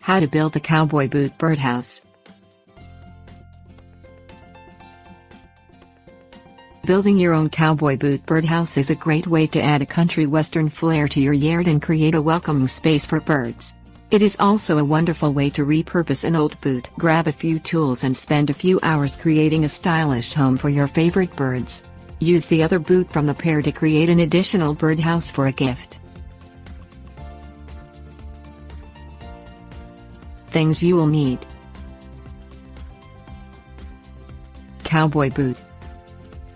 How to build the Cowboy Boot Birdhouse. Building your own Cowboy Boot Birdhouse is a great way to add a country western flair to your yard and create a welcoming space for birds. It is also a wonderful way to repurpose an old boot. Grab a few tools and spend a few hours creating a stylish home for your favorite birds. Use the other boot from the pair to create an additional birdhouse for a gift. Things you will need: cowboy boot,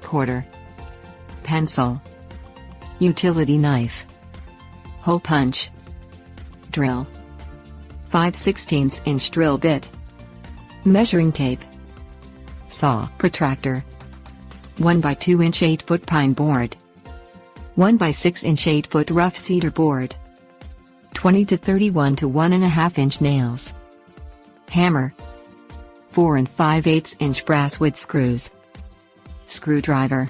quarter, pencil, utility knife, hole punch, drill, 5/16" drill bit, measuring tape, saw, protractor, 1x2" 8-foot pine board, 1x6" 8-foot rough cedar board, 20 to 31 to 1.5" nails, hammer, 4 5/8" brass wood screws, screwdriver,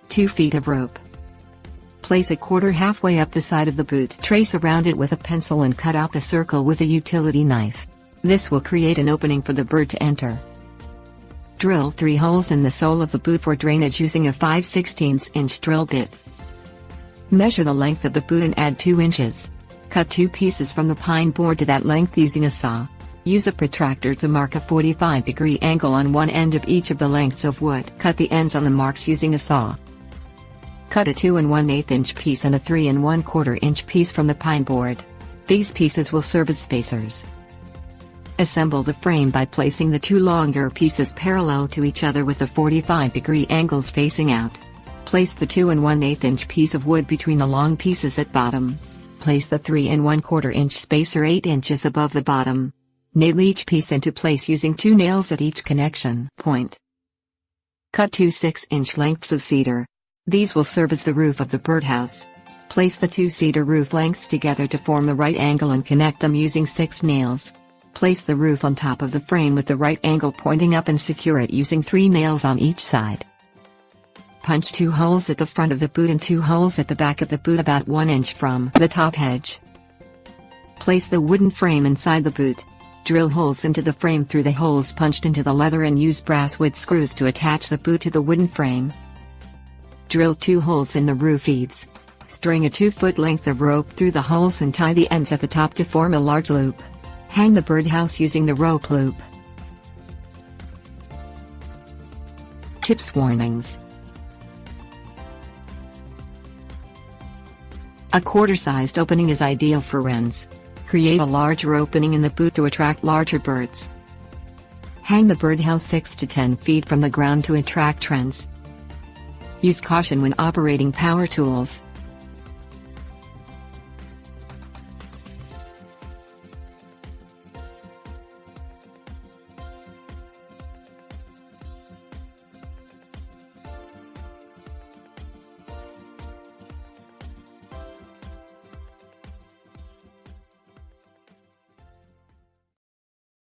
2 feet of rope. Place a quarter halfway up the side of the boot. Trace around it with a pencil and cut out the circle with a utility knife. This will create an opening for the bird to enter. Drill 3 holes in the sole of the boot for drainage using a 5/16" drill bit. Measure the length of the boot and add 2 inches. Cut 2 pieces from the pine board to that length using a saw. Use a protractor to mark a 45-degree angle on one end of each of the lengths of wood. Cut the ends on the marks using a saw. Cut a 2 1/8" piece and a 3 1/4" piece from the pine board. These pieces will serve as spacers. Assemble the frame by placing the 2 longer pieces parallel to each other with the 45-degree angles facing out. Place the 2 1/8" piece of wood between the long pieces at bottom. Place the 3 1/4" spacer 8 inches above the bottom. Nail each piece into place using 2 nails at each connection point. Cut 2 6" lengths of cedar. These will serve as the roof of the birdhouse. Place the 2 cedar roof lengths together to form the right angle and connect them using 6 nails. Place the roof on top of the frame with the right angle pointing up and secure it using 3 nails on each side. Punch 2 holes at the front of the boot and 2 holes at the back of the boot about 1 inch from the top edge. Place the wooden frame inside the boot. Drill holes into the frame through the holes punched into the leather and use brass wood screws to attach the boot to the wooden frame. Drill 2 holes in the roof eaves. String a 2-foot length of rope through the holes and tie the ends at the top to form a large loop. Hang the birdhouse using the rope loop. Tips: warnings. A quarter-sized opening is ideal for wrens. Create a larger opening in the boot to attract larger birds. Hang the birdhouse 6 to 10 feet from the ground to attract wrens. Use caution when operating power tools.